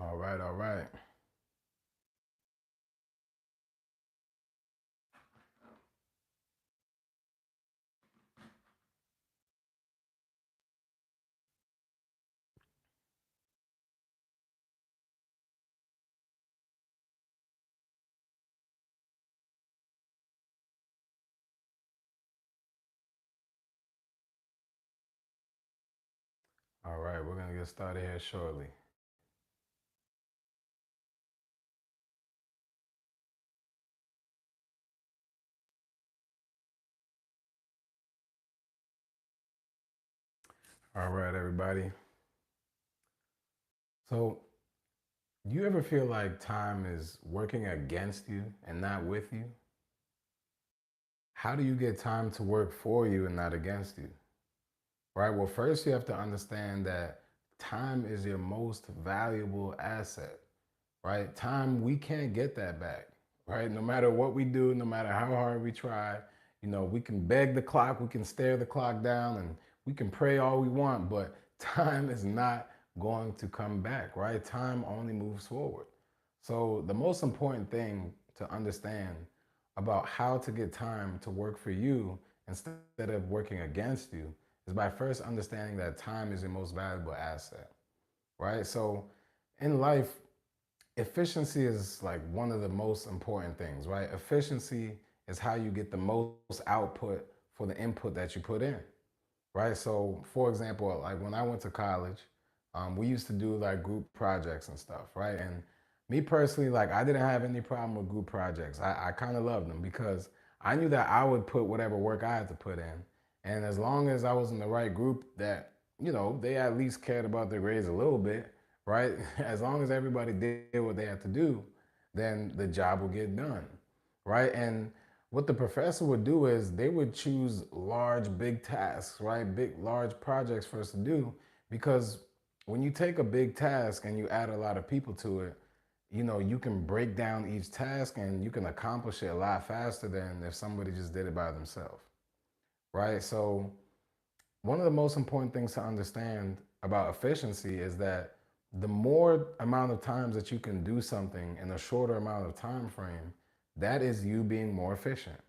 All right, all right. All right, we're gonna get started here shortly. All right, everybody. So, you ever feel like time is working against you and not with you? How do you get time to work for you and not against you? Right? Well, first you have to understand that time is your most valuable asset, right? Time, we can't get that back, right? No matter what we do, no matter how hard we try, we can beg the clock, we can stare the clock down, and we can pray all we want, but time is not going to come back, right? Time only moves forward. So, the most important thing to understand about how to get time to work for you instead of working against you is by first understanding that time is your most valuable asset, right? So, in life, efficiency is like one of the most important things, right? Efficiency is how you get the most output for the input that you put in, right? So, for example, like when I went to college, we used to do like group projects and stuff, right? And me personally, like I didn't have any problem with group projects. I kind of loved them because I knew that I would put whatever work I had to put in. And as long as I was in the right group that, they at least cared about their grades a little bit, right? As long as everybody did what they had to do, then the job would get done, right? And what the professor would do is they would choose large, big tasks, right? Big, large projects for us to do because when you take a big task and you add a lot of people to it, you can break down each task and you can accomplish it a lot faster than if somebody just did it by themselves, right? So, one of the most important things to understand about efficiency is that the more amount of times that you can do something in a shorter amount of time frame, that is you being more efficient,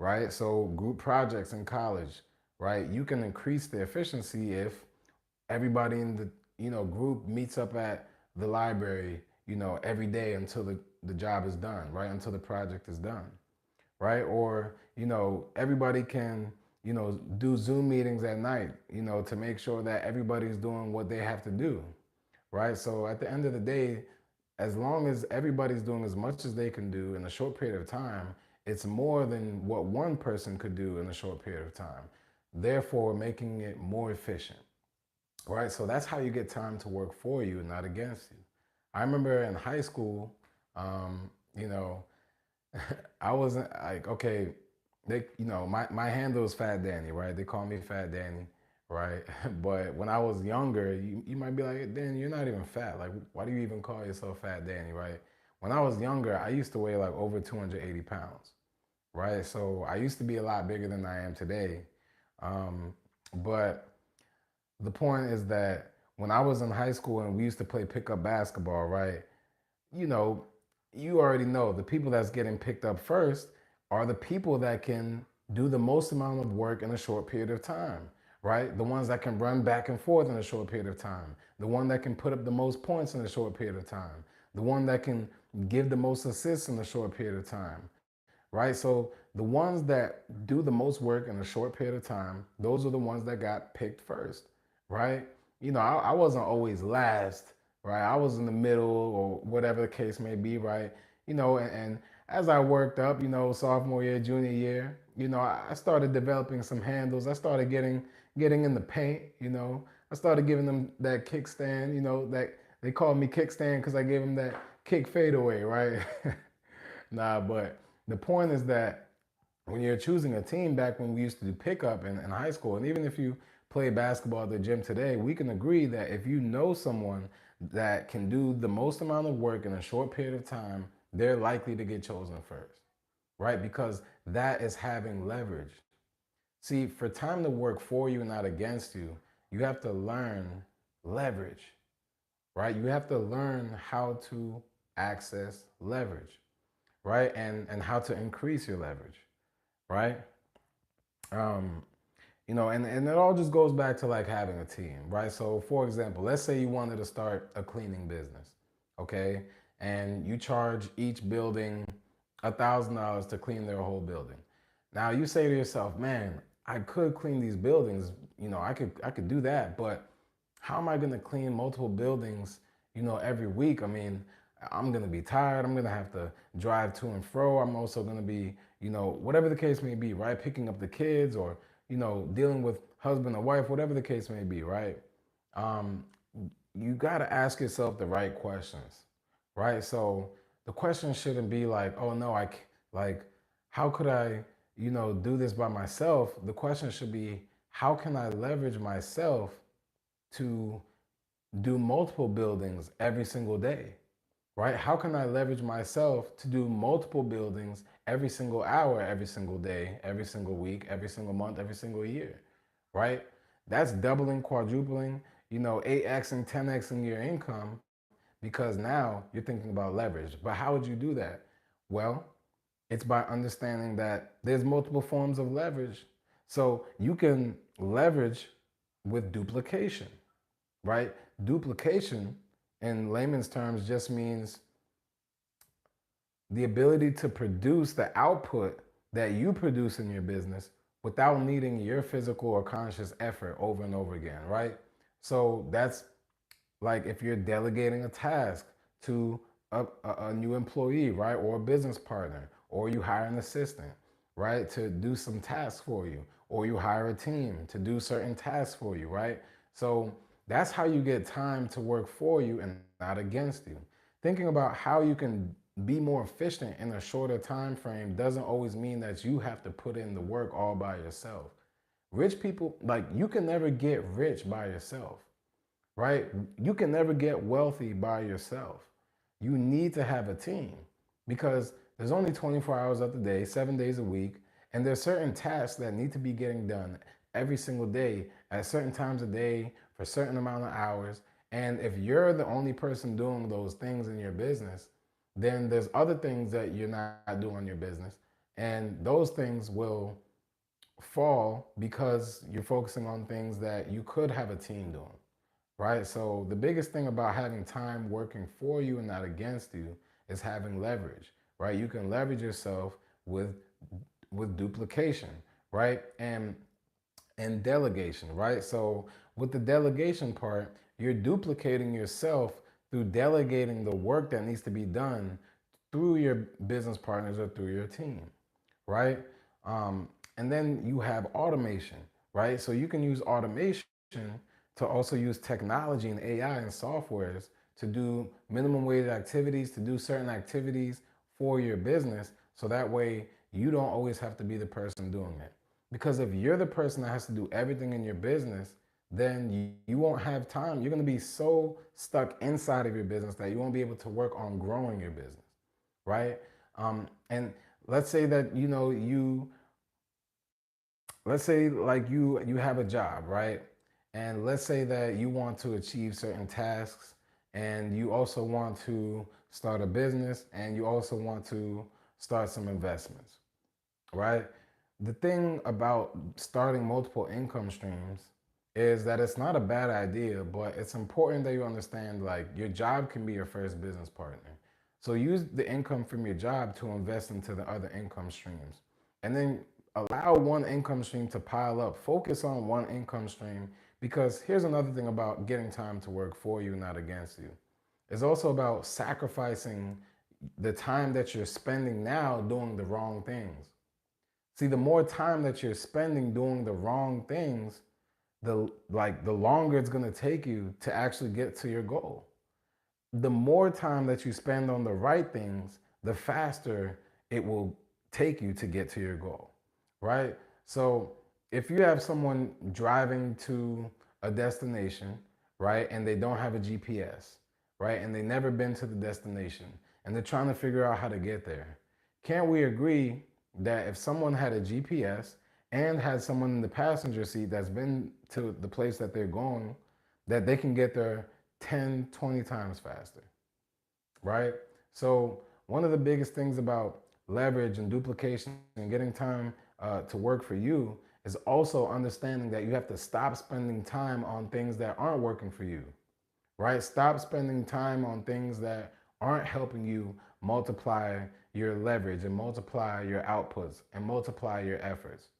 right? So group projects in college, right? You can increase the efficiency if everybody in the group meets up at the library, every day until the job is done, right? Until the project is done, right? Or, everybody can, do Zoom meetings at night, to make sure that everybody's doing what they have to do, right? So at the end of the day, as long as everybody's doing as much as they can do in a short period of time, it's more than what one person could do in a short period of time, therefore making it more efficient, right? So that's how you get time to work for you and not against you. I remember in high school, um, you know, I wasn't like, okay, my handle is Fat Danny, right? They call me Fat Danny, right? But when I was younger, you might be like, Dan, you're not even fat. Like, why do you even call yourself Fat Danny, right? When I was younger, I used to weigh like over 280 pounds, right? So I used to be a lot bigger than I am today. Um, but the point is that when I was in high school and we used to play pickup basketball, right? you know, you already know the people that's getting picked up first are the people that can do the most amount of work in a short period of time, right? The ones that can run back and forth in a short period of time, the one that can put up the most points in a short period of time, the one that can give the most assists in a short period of time, right? So the ones that do the most work in a short period of time, those are the ones that got picked first, right? I wasn't always last, right? I was in the middle or whatever the case may be, right? And as I worked up, sophomore year, junior year, I started developing some handles. I started getting in the paint, I started giving them that kickstand, that they called me kickstand because I gave them that kick fadeaway, right? Nah, but the point is that when you're choosing a team, back when we used to do pickup in high school, and even if you play basketball at the gym today, we can agree that if you know someone that can do the most amount of work in a short period of time, they're likely to get chosen first, right? Because that is having leverage. See, for time to work for you, not against you, you have to learn leverage, right? You have to learn how to access leverage, right? And how to increase your leverage, right? Um, and it all just goes back to like having a team, right? So, for example, let's say you wanted to start a cleaning business, okay? And you charge each building $1,000 to clean their whole building. Now you say to yourself, man, I could clean these buildings, I could do that, but how am I going to clean multiple buildings, every week? I mean, I'm going to be tired. I'm going to have to drive to and fro. I'm also going to be, whatever the case may be, right? Picking up the kids or, dealing with husband or wife, whatever the case may be, right? Um, you got to ask yourself the right questions, right? So the question shouldn't be like, oh no, like, how could I, do this by myself? The question should be, how can I leverage myself to do multiple buildings every single day, right? How can I leverage myself to do multiple buildings every single hour, every single day, every single week, every single month, every single year, right? That's doubling, quadrupling, 8xing, 10xing your income because now you're thinking about leverage. But how would you do that? Well, it's by understanding that there's multiple forms of leverage. So you can leverage with duplication, right? Duplication in layman's terms just means the ability to produce the output that you produce in your business without needing your physical or conscious effort over and over again, right? So that's like if you're delegating a task to a new employee, right? Or a business partner, or you hire an assistant, right? To do some tasks for you, or you hire a team to do certain tasks for you, right? So that's how you get time to work for you and not against you. Thinking about how you can be more efficient in a shorter time frame doesn't always mean that you have to put in the work all by yourself. Rich people, like, you can never get rich by yourself, right? You can never get wealthy by yourself. You need to have a team because there's only 24 hours of the day, 7 days a week, and there's certain tasks that need to be getting done every single day at certain times of day for a certain amount of hours. And if you're the only person doing those things in your business, then there's other things that you're not doing in your business, and those things will fall because you're focusing on things that you could have a team doing, right? So the biggest thing about having time working for you and not against you is having leverage, right? You can leverage yourself with duplication, right? And delegation, right? So with the delegation part, you're duplicating yourself through delegating the work that needs to be done through your business partners or through your team, right? And then you have automation, right? So you can use automation to also use technology and AI and softwares to do minimum wage activities, to do certain activities for your business. So that way you don't always have to be the person doing it. Because if you're the person that has to do everything in your business, then you won't have time. You're going to be so stuck inside of your business that you won't be able to work on growing your business, right? And let's say that let's say like you have a job, right? And let's say that you want to achieve certain tasks, and you also want to start a business, and you also want to start some investments, right? The thing about starting multiple income streams is that it's not a bad idea, but it's important that you understand like your job can be your first business partner. So use the income from your job to invest into the other income streams. And then allow one income stream to pile up. Focus on one income stream because here's another thing about getting time to work for you, not against you. It's also about sacrificing the time that you're spending now doing the wrong things. See, the more time that you're spending doing the wrong things, the longer it's going to take you to actually get to your goal. The more time that you spend on the right things, the faster it will take you to get to your goal, right? So if you have someone driving to a destination, right, and they don't have a GPS, right, and they never been to the destination, and they're trying to figure out how to get there, can't we agree that if someone had a GPS and had someone in the passenger seat that's been to the place that they're going, that they can get there 10, 20 times faster, right? So, one of the biggest things about leverage and duplication and getting time to work for you is also understanding that you have to stop spending time on things that aren't working for you, right? Stop spending time on things that aren't helping you multiply your leverage and multiply your outputs and multiply your efforts,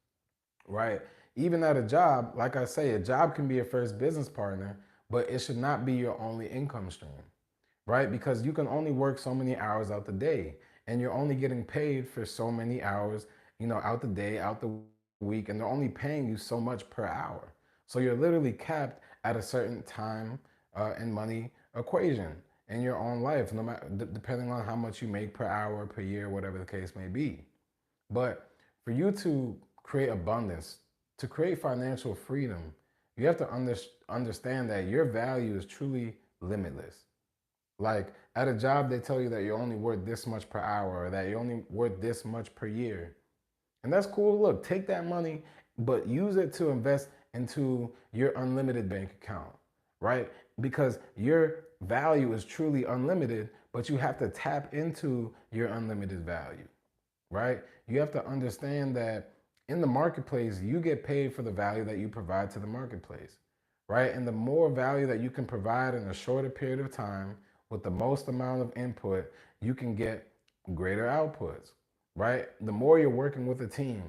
right? Even at a job, like I say, a job can be your first business partner, but it should not be your only income stream, right? Because you can only work so many hours out the day, and you're only getting paid for so many hours, out the day, out the week, and they're only paying you so much per hour. So you're literally capped at a certain time and money equation in your own life, no matter depending on how much you make per hour, per year, whatever the case may be. But for you to create abundance, to create financial freedom, you have to understand that your value is truly limitless. Like at a job, they tell you that you're only worth this much per hour or that you're only worth this much per year. And that's cool. Look, take that money, but use it to invest into your unlimited bank account, right? Because your value is truly unlimited, but you have to tap into your unlimited value, right? You have to understand that in the marketplace, you get paid for the value that you provide to the marketplace, right? And the more value that you can provide in a shorter period of time with the most amount of input, you can get greater outputs, right? The more you're working with a team,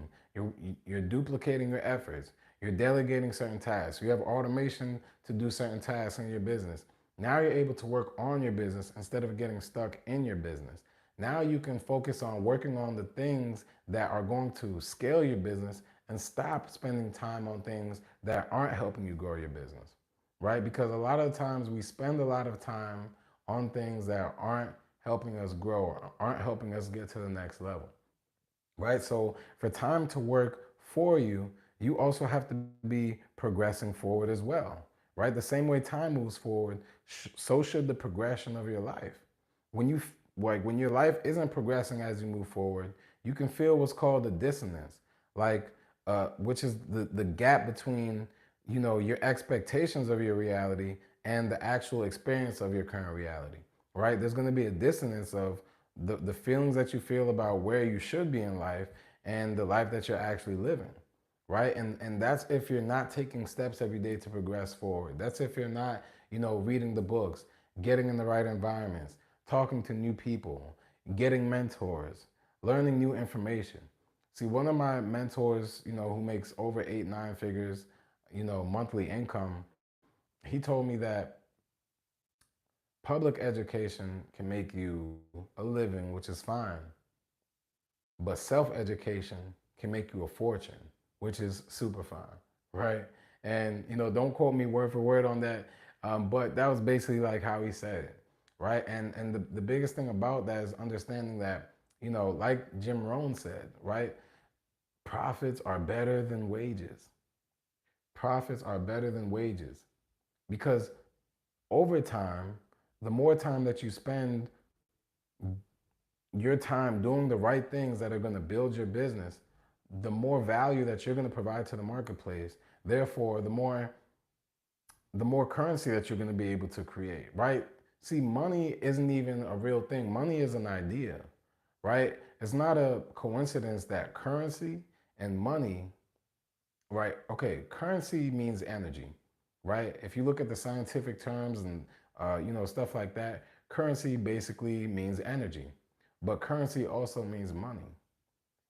you're duplicating your efforts, you're delegating certain tasks, you have automation to do certain tasks in your business. Now you're able to work on your business instead of getting stuck in your business. Now you can focus on working on the things that are going to scale your business and stop spending time on things that aren't helping you grow your business, right? Because a lot of times we spend a lot of time on things that aren't helping us grow or aren't helping us get to the next level, right? So for time to work for you, you also have to be progressing forward as well, right? The same way time moves forward, so should the progression of your life. When you like when your life isn't progressing as you move forward, you can feel what's called a dissonance, like which is the gap between your expectations of your reality and the actual experience of your current reality, right? There's going to be a dissonance of the feelings that you feel about where you should be in life and the life that you're actually living, right? And that's if you're not taking steps every day to progress forward. That's if you're not reading the books, getting in the right environments, talking to new people, getting mentors, learning new information. See, one of my mentors, who makes over 8, 9 figures, monthly income, he told me that public education can make you a living, which is fine, but self-education can make you a fortune, which is super fine, right? And don't quote me word for word on that, but that was basically like how he said it, right? And the biggest thing about that is understanding that like Jim Rohn said, right? Profits are better than wages. Profits are better than wages because over time, the more time that you spend your time doing the right things that are going to build your business, the more value that you're going to provide to the marketplace. Therefore, the more currency that you're going to be able to create, right? See, money isn't even a real thing. Money is an idea, right? It's not a coincidence that currency and money, right? Okay, currency means energy, right? If you look at the scientific terms and stuff like that, currency basically means energy, but currency also means money.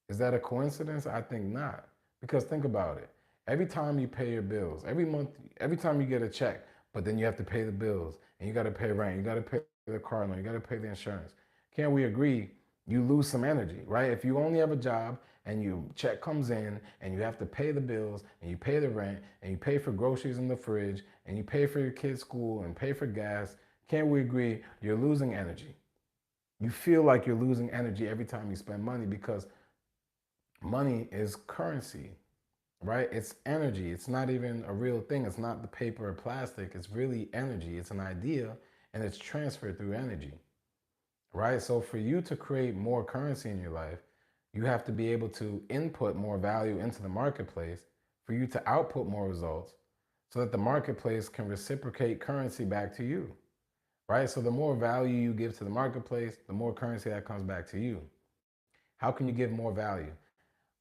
Is that a coincidence? I think not. Because think about it. Every time you pay your bills, every month, every time you get a check, but then you have to pay the bills and you got to pay rent, you got to pay the car loan, you got to pay the insurance. Can't we agree you lose some energy, right? If you only have a job and your check comes in and you have to pay the bills and you pay the rent and you pay for groceries in the fridge and you pay for your kids' school and pay for gas, can't we agree you're losing energy? You feel like you're losing energy every time you spend money because money is currency, right? It's energy. It's not even a real thing. It's not the paper or plastic. It's really energy. It's an idea and it's transferred through energy, right? So for you to create more currency in your life, you have to be able to input more value into the marketplace for you to output more results so that the marketplace can reciprocate currency back to you, right? So the more value you give to the marketplace, the more currency that comes back to you. How can you give more value?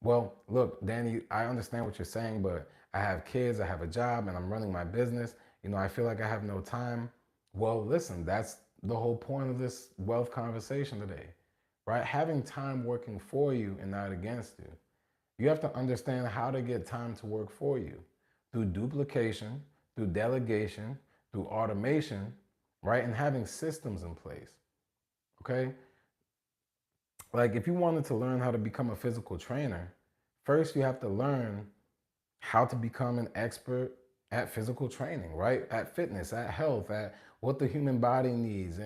Well, look, Danny, I understand what you're saying, but I have kids, I have a job, and I'm running my business. I feel like I have no time. Well, listen, that's the whole point of this wealth conversation today, right? Having time working for you and not against you. You have to understand how to get time to work for you through duplication, through delegation, through automation, right? And having systems in place, okay? Like if you wanted to learn how to become a physical trainer, first you have to learn how to become an expert at physical training, right? At fitness, at health, at what the human body needs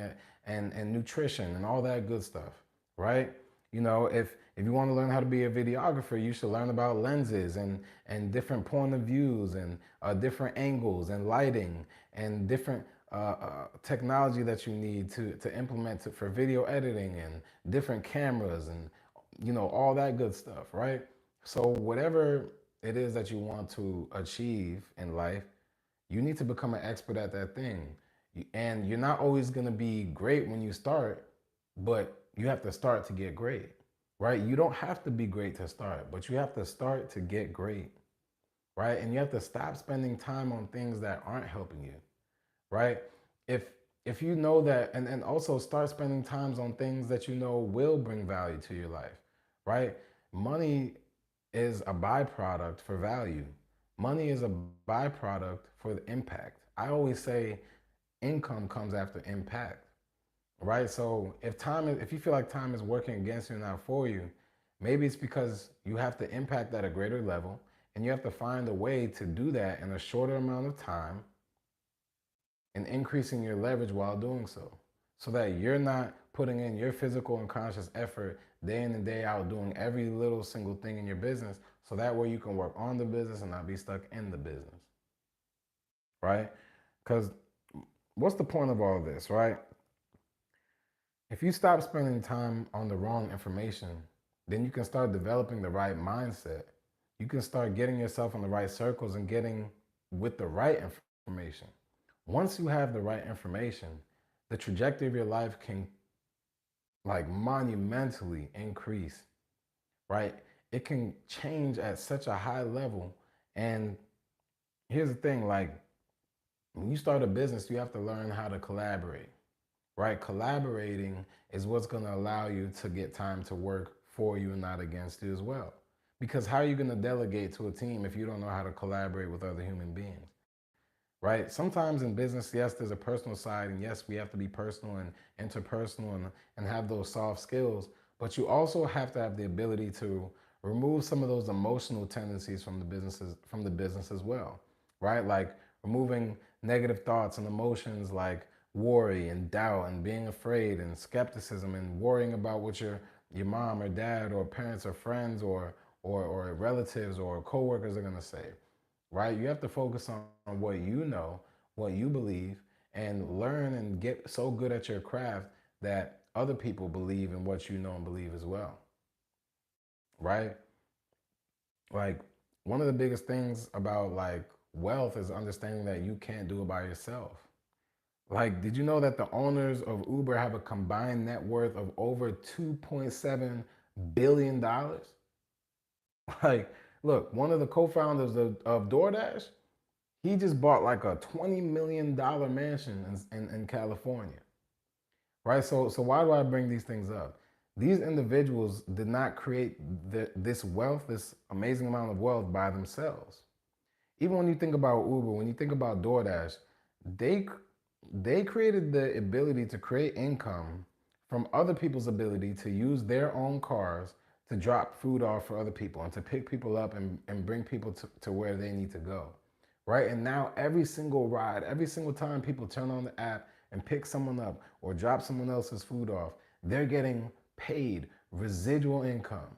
and nutrition and all that good stuff, right? If you want to learn how to be a videographer, you should learn about lenses and different point of views and different angles and lighting and different technology that you need to implement for video editing and different cameras and all that good stuff, right? So whatever it is that you want to achieve in life, you need to become an expert at that thing. And you're not always going to be great when you start, but you have to start to get great, right? You don't have to be great to start, but you have to start to get great, right? And you have to stop spending time on things that aren't helping you, right? If if you know that, and also start spending times on things that you know will bring value to your life, right? Money is a byproduct for value. Money is a byproduct for the impact. I always say income comes after impact, right? So if you feel like time is working against you and not for you, maybe it's because you have to impact at a greater level and you have to find a way to do that in a shorter amount of time and increasing your leverage while doing so that you're not putting in your physical and conscious effort day in and day out doing every little single thing in your business, so that way you can work on the business and not be stuck in the business, right? Because what's the point of all this, right? If you stop spending time on the wrong information, then you can start developing the right mindset. You can start getting yourself in the right circles and getting with the right information. Once you have the right information, the trajectory of your life can like monumentally increase, right? It can change at such a high level. And here's the thing, like when you start a business, you have to learn how to collaborate, right? Collaborating is what's going to allow you to get time to work for you and not against you as well. Because how are you going to delegate to a team if you don't know how to collaborate with other human beings? Right? Sometimes in business, yes, there's a personal side, and yes, we have to be personal and interpersonal and have those soft skills. But you also have to have the ability to remove some of those emotional tendencies from the business as well, right? Like removing negative thoughts and emotions like worry and doubt and being afraid and skepticism and worrying about what your mom or dad or parents or friends or relatives or coworkers are gonna say, right? You have to focus on what you know, what you believe, and learn and get so good at your craft that other people believe in what you know and believe as well, right? Like one of the biggest things about like wealth is understanding that you can't do it by yourself. Like, did you know that the owners of Uber have a combined net worth of over $2.7 billion? Like, look, one of the co-founders of DoorDash, he just bought like a $20 million mansion in California, right? So why do I bring these things up? These individuals did not create this wealth, this amazing amount of wealth by themselves. Even when you think about Uber, when you think about DoorDash, they they created the ability to create income from other people's ability to use their own cars to drop food off for other people and to pick people up and bring people to where they need to go, right? And now every single ride, every single time people turn on the app and pick someone up or drop someone else's food off, they're getting paid residual income,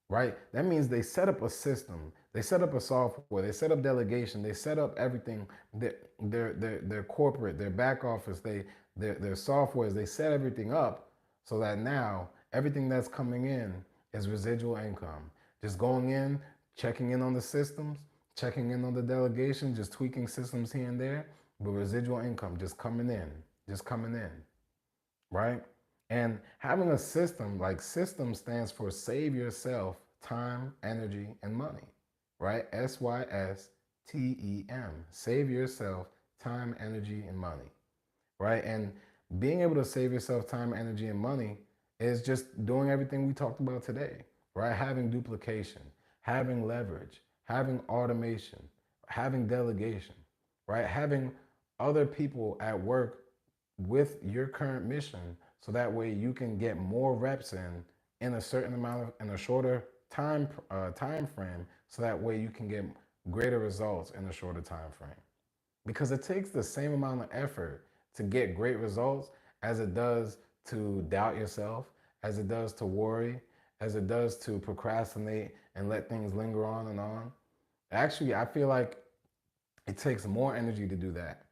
right? That means they set up a system, they set up a software, they set up delegation, they set up everything, their corporate, their back office, their softwares, they set everything up so that now everything that's coming in is residual income. Just going in, checking in on the systems, checking in on the delegation, just tweaking systems here and there, but residual income just coming in, right? And having a system, like system stands for save yourself time, energy, and money, right? SYSTEM. Save yourself time, energy, and money, right? And being able to save yourself time, energy, and money is just doing everything we talked about today, right? Having duplication, having leverage, having automation, having delegation, right? Having other people at work with your current mission so that way you can get more reps in a certain amount of in a shorter time frame so that way you can get greater results in a shorter time frame because it takes the same amount of effort to get great results as it does to doubt yourself, as it does to worry, as it does to procrastinate and let things linger on and on. Actually, I feel like it takes more energy to do that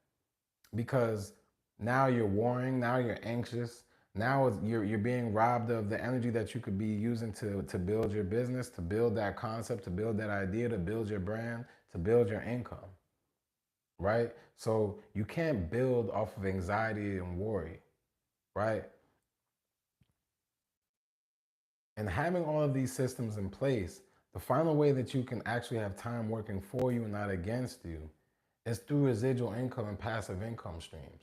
because now you're worrying, now you're anxious, now you're being robbed of the energy that you could be using to build your business, to build that concept, to build that idea, to build your brand, to build your income, right? So you can't build off of anxiety and worry, right? And having all of these systems in place, the final way that you can actually have time working for you and not against you is through residual income and passive income streams,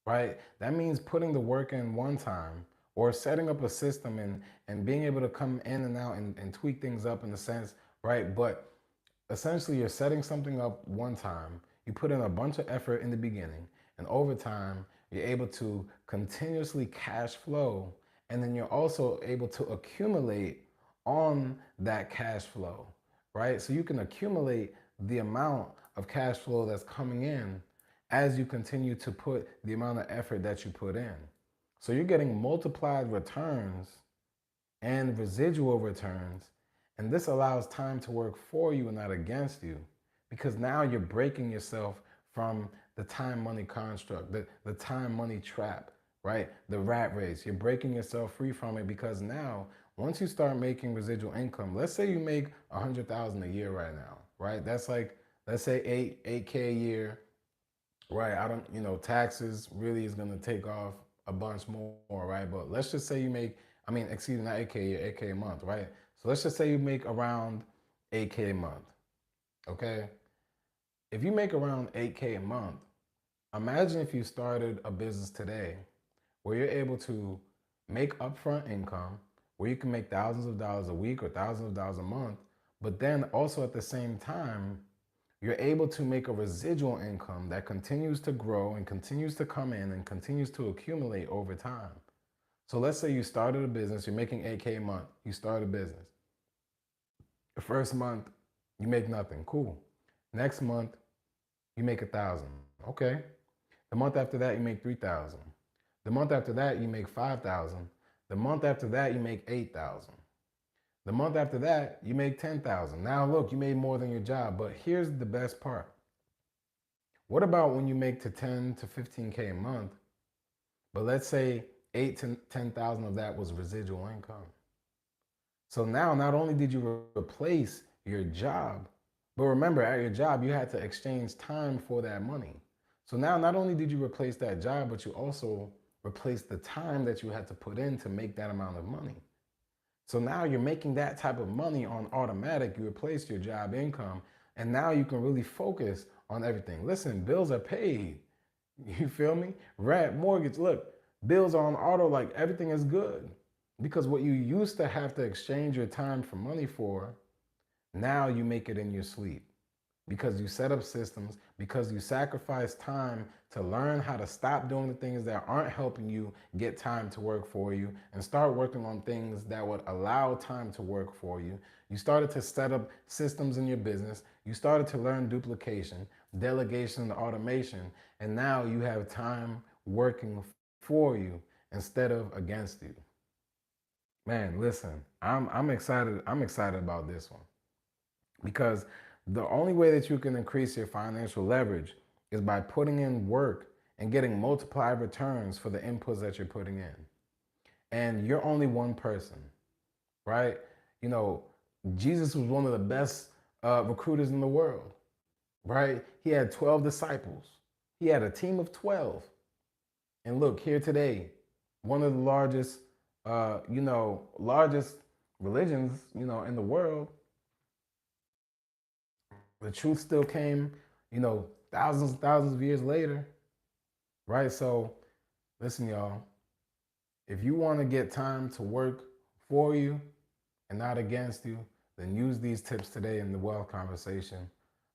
right? That means putting the work in one time or setting up a system and being able to come in and out and tweak things up in a sense, right? But essentially, you're setting something up one time, you put in a bunch of effort in the beginning, and over time, you're able to continuously cash flow, and then you're also able to accumulate on that cash flow, right? So you can accumulate the amount of cash flow that's coming in as you continue to put the amount of effort that you put in. So you're getting multiplied returns and residual returns. And this allows time to work for you and not against you because now you're breaking yourself from the time money construct, the time money trap, right? The rat race. You're breaking yourself free from it because now, once you start making residual income, let's say you make 100,000 a year right now, right? That's like, let's say 8K a year, right? I don't, taxes really is gonna take off a bunch more, right? But let's just say you make, excuse me, not 8K a year, 8K a month, right? So let's just say you make around 8K a month, okay? If you make around 8K a month, imagine if you started a business today where you're able to make upfront income, where you can make thousands of dollars a week or thousands of dollars a month, but then also at the same time, you're able to make a residual income that continues to grow and continues to come in and continues to accumulate over time. So let's say you started a business, you're making 8K a month, you start a business. The first month, you make nothing, cool. Next month, you make 1,000, okay. The month after that, you make 3,000. The month after that, you make 5,000. The month after that, you make 8,000. The month after that, you make 10,000. Now look, you made more than your job, but here's the best part. What about when you make to 10 to 15K a month, but let's say 8 to 10,000 of that was residual income. So now not only did you replace your job, but remember at your job, you had to exchange time for that money. So now not only did you replace that job, but you also replaced the time that you had to put in to make that amount of money. So now you're making that type of money on automatic. You replaced your job income, and now you can really focus on everything. Listen, bills are paid. You feel me? Rent, mortgage, look, bills are on auto, like everything is good. Because what you used to have to exchange your time for money for, now you make it in your sleep because you set up systems, because you sacrifice time to learn how to stop doing the things that aren't helping you get time to work for you and start working on things that would allow time to work for you. You started to set up systems in your business. You started to learn duplication, delegation, and automation, and now you have time working for you instead of against you. Man, listen, I'm excited. I'm excited about this one because the only way that you can increase your financial leverage is by putting in work and getting multiplied returns for the inputs that you're putting in. And you're only one person, right? You know, Jesus was one of the best recruiters in the world, right? He had 12 disciples. He had a team of 12. And look, here today, one of the largest, largest religions, in the world, the truth still came, thousands and thousands of years later, right? So, listen, y'all, if you want to get time to work for you and not against you, then use these tips today in the wealth conversation.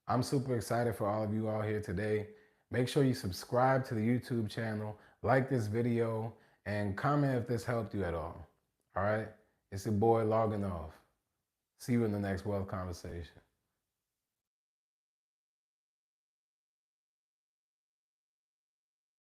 I'm super excited for all of you out here today. Make sure you subscribe to the YouTube channel, like this video, and comment if this helped you at all. All right? It's your boy logging off. See you in the next wealth conversation.